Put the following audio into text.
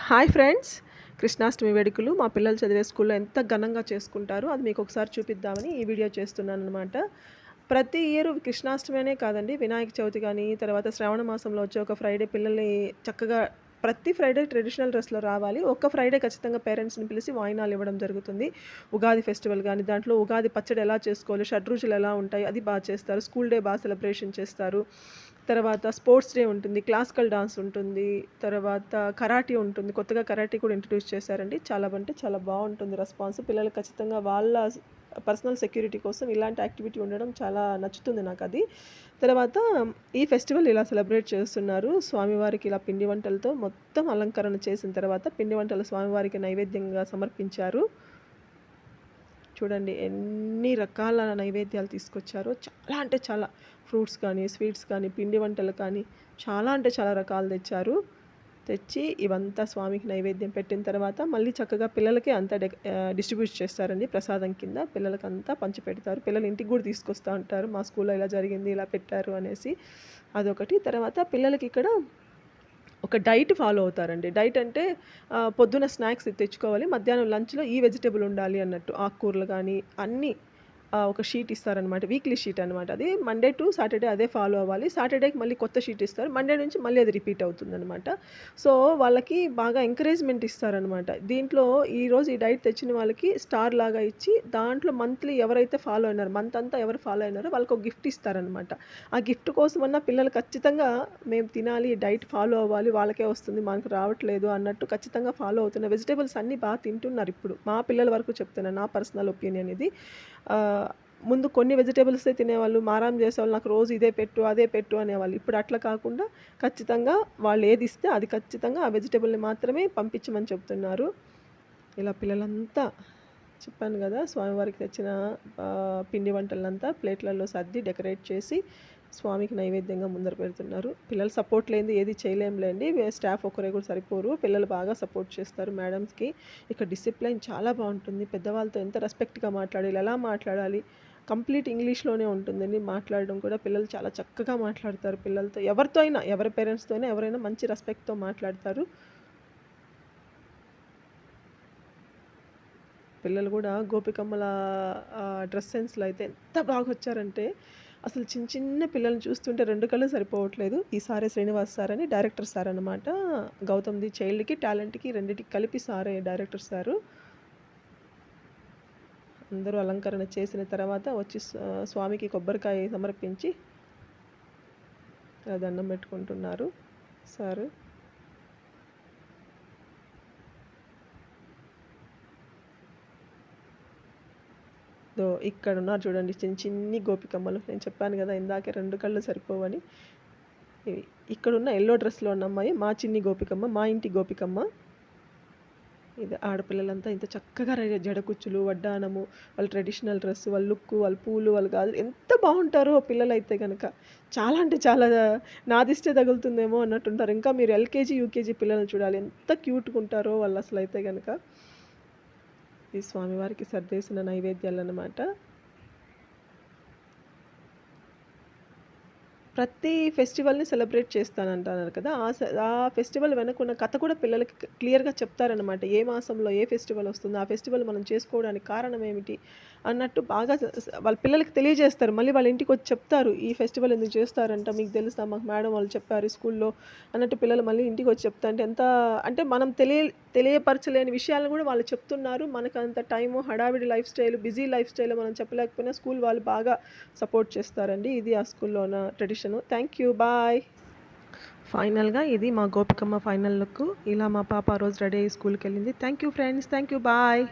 Hi friends, Krishnashtami వేడుకలు మా పిల్లలు చదివే స్కూల్లో ఎంత ఘనంగా చేసుకుంటారో అది మీకు ఒకసారి చూపిద్దామని ఈ వీడియో చేస్తున్నాను అనమాట. ప్రతి ఇయర్ కృష్ణాష్టమి అనే కాదండి, వినాయక చవితి కానీ, తర్వాత శ్రావణ మాసంలో వచ్చే ఒక ఫ్రైడే పిల్లల్ని చక్కగా ప్రతి ఫ్రైడే ట్రెడిషనల్ డ్రెస్లో రావాలి. ఒక్క ఫ్రైడే ఖచ్చితంగా పేరెంట్స్ని పిలిచి వాయినాలు ఇవ్వడం జరుగుతుంది. ఉగాది ఫెస్టివల్ కానీ, దాంట్లో ఉగాది పచ్చడి ఎలా చేసుకోవాలి, షడ్రుచులు ఎలా ఉంటాయి, అది బాగా చేస్తారు. స్కూల్ డే బాగా సెలబ్రేషన్ చేస్తారు. తర్వాత స్పోర్ట్స్ డే ఉంటుంది, క్లాసికల్ డాన్స్ ఉంటుంది, తర్వాత కరాటీ ఉంటుంది. కొత్తగా కరాటీ కూడా ఇంట్రడ్యూస్ చేశారండి. చాలా అంటే చాలా బాగుంటుంది రెస్పాన్స్. పిల్లలు ఖచ్చితంగా వాళ్ళ పర్సనల్ సెక్యూరిటీ కోసం ఇలాంటి యాక్టివిటీ ఉండడం చాలా నచ్చుతుంది నాకు అది. తర్వాత ఈ ఫెస్టివల్ ఇలా సెలబ్రేట్ చేస్తున్నారు. స్వామివారికి ఇలా పిండి వంటలతో మొత్తం అలంకరణ చేసిన తర్వాత పిండి వంటలు స్వామివారికి నైవేద్యంగా సమర్పించారు. చూడండి ఎన్ని రకాల నైవేద్యాలు తీసుకొచ్చారో. చాలా అంటే చాలా ఫ్రూట్స్ కానీ, స్వీట్స్ కానీ, పిండి వంటలు కానీ చాలా అంటే చాలా రకాలు తెచ్చారు. తెచ్చి ఇవంతా స్వామికి నైవేద్యం పెట్టిన తర్వాత మళ్ళీ చక్కగా పిల్లలకి అంతా డిస్ట్రిబ్యూట్ చేస్తారండి. ప్రసాదం కింద పిల్లలకి అంతా పంచిపెడతారు. పిల్లలు ఇంటికి కూడా తీసుకొస్తూ ఉంటారు, మా స్కూల్లో ఇలా జరిగింది, ఇలా పెట్టారు అనేసి. అదొకటి. తర్వాత పిల్లలకి ఇక్కడ ఒక డైట్ ఫాలో అవుతారండి. డైట్ అంటే పొద్దున స్నాక్స్ తెచ్చుకోవాలి, మధ్యాహ్నం లంచ్లో ఈ వెజిటేబుల్ ఉండాలి అన్నట్టు. ఆకుకూరలు కానీ అన్నీ ఒక షీట్ ఇస్తారనమాట. వీక్లీ షీట్ అనమాట. అది మండే టు సాటర్డే అదే ఫాలో అవ్వాలి. సాటర్డేకి మళ్ళీ కొత్త షీట్ ఇస్తారు. మండే నుంచి మళ్ళీ అది రిపీట్ అవుతుందనమాట. సో వాళ్ళకి బాగా ఎంకరేజ్మెంట్ ఇస్తారనమాట. దీంట్లో ఈరోజు ఈ డైట్ తెచ్చిన వాళ్ళకి స్టార్ లాగా ఇచ్చి, దాంట్లో మంత్లీ ఎవరైతే ఫాలో అయినారో, మంత్ అంతా ఎవరు ఫాలో అయినారో వాళ్ళకి ఒక గిఫ్ట్ ఇస్తారనమాట. ఆ గిఫ్ట్ కోసమన్నా పిల్లలు ఖచ్చితంగా మేము తినాలి, డైట్ ఫాలో అవ్వాలి, వాళ్ళకే వస్తుంది మనకు రావట్లేదు అన్నట్టు ఖచ్చితంగా ఫాలో అవుతున్నారు. వెజిటేబుల్స్ అన్నీ బాగా తింటున్నారు ఇప్పుడు. మా పిల్లల వరకు చెప్తున్నాను, నా పర్సనల్ ఒపీనియన్ ఇది. ముందు కొన్ని వెజిటేబుల్సే తినేవాళ్ళు, మారం చేసేవాళ్ళు, నాకు రోజు ఇదే పెట్టు అదే పెట్టు అనేవాళ్ళు. ఇప్పుడు అట్లా కాకుండా ఖచ్చితంగా వాళ్ళు ఏది ఇస్తే అది ఖచ్చితంగా ఆ వెజిటేబుల్ని మాత్రమే పంపించమని చెప్తున్నారు. ఇలా పిల్లలంతా చెప్పాను కదా, స్వామివారికి తెచ్చిన పిండి వంటలంతా ప్లేట్లలో సర్ది డెకరేట్ చేసి స్వామికి నైవేద్యంగా ముందర పెడుతున్నారు. పిల్లలు సపోర్ట్ లేనిది ఏది చేయలేంలేండి. స్టాఫ్ ఒకరే కూడా సరిపోరు. పిల్లలు బాగా సపోర్ట్ చేస్తారు మేడమ్స్కి. ఇక్కడ డిసిప్లైన్ చాలా బాగుంటుంది. పెద్దవాళ్ళతో ఎంత రెస్పెక్ట్గా మాట్లాడాలి, ఎలా మాట్లాడాలి, కంప్లీట్ ఇంగ్లీష్లోనే ఉంటుందండి మాట్లాడడం కూడా. పిల్లలు చాలా చక్కగా మాట్లాడతారు. పిల్లలతో ఎవరితో అయినా, ఎవరి పేరెంట్స్తో అయినా ఎవరైనా మంచి రెస్పెక్ట్తో మాట్లాడతారు. పిల్లలు కూడా గోపికమ్మల డ్రెస్ సెన్స్లో అయితే ఎంత బాగా వచ్చారంటే, అసలు చిన్న చిన్న పిల్లల్ని చూస్తుంటే రెండు కళ్ళు సరిపోవట్లేదు. ఈసారి శ్రీనివాస్ సార్ అని డైరెక్టర్ సార్ అనమాట. గౌతమ్ది చైల్డ్కి, టాలెంట్కి రెండింటికి కలిపి సారే డైరెక్టర్ సారు. అందరూ అలంకరణ చేసిన తర్వాత వచ్చి స్వామికి కొబ్బరికాయ సమర్పించి దండం పెట్టుకుంటున్నారు సారు. ఇక్కడ ఉన్నారు చూడండి చిన్ని చిన్ని గోపికమ్మలు. నేను చెప్పాను కదా ఇందాకే రెండు కళ్ళు సరిపోవని. ఇక్కడున్న ఎల్లో డ్రెస్లో ఉన్న అమ్మాయి మా చిన్ని గోపికమ్మ, మా ఇంటి గోపికమ్మ. ఇది ఆడపిల్లలంతా ఇంత చక్కగా రెడీ, జడకుచ్చులు, వడ్డానము, వాళ్ళ ట్రెడిషనల్ డ్రెస్, వాళ్ళ లుక్కు, వాళ్ళ పూలు, వాళ్ళ గాజులు ఎంత బాగుంటారో పిల్లలు అయితే కనుక. చాలా అంటే చాలా నాదిస్తే తగులుతుందేమో అన్నట్టుంటారు. ఇంకా మీరు ఎల్కేజీ యూకేజీ పిల్లల్ని చూడాలి, ఎంత క్యూట్గా ఉంటారో వాళ్ళు అసలు అయితే కనుక. ఈ స్వామివారికి సర్దేసిన నైవేద్యాలు అన్నమాట. ప్రతి ఫెస్టివల్ని సెలబ్రేట్ చేస్తానంటున్నారు కదా, ఆ ఫెస్టివల్ వెనకున్న కథ కూడా పిల్లలకి క్లియర్గా చెప్తారనమాట. ఏ మాసంలో ఏ ఫెస్టివల్ వస్తుంది, ఆ ఫెస్టివల్ మనం చేసుకోవడానికి కారణం ఏమిటి అన్నట్టు బాగా వాళ్ళ పిల్లలకి తెలియజేస్తారు. మళ్ళీ వాళ్ళ ఇంటికి వచ్చి చెప్తారు, ఈ ఫెస్టివల్ ఎందుకు చేస్తారంట, మీకు తెలుసా, మాకు మేడం వాళ్ళు చెప్పారు స్కూల్లో అన్నట్టు పిల్లలు మళ్ళీ ఇంటికి వచ్చి చెప్తా అంటే ఎంత అంటే మనం తెలియపరచలేని విషయాలను కూడా వాళ్ళు చెప్తున్నారు. మనకు అంత టైము, హడావిడి life style, busy life style మనం చెప్పలేకపోయినా స్కూల్ వాళ్ళు బాగా సపోర్ట్ చేస్తారండి. ఇది ఆ స్కూల్లో ఉన్న ట్రెడిషన్. Thank you, bye. ఫైనల్గా ఇది మా గోపికమ్మ ఫైనల్ లుక్. ఇలా మా పాప ఆ రోజు రెడీ అయ్యి స్కూల్కి వెళ్ళింది. Thank you friends, thank you, bye.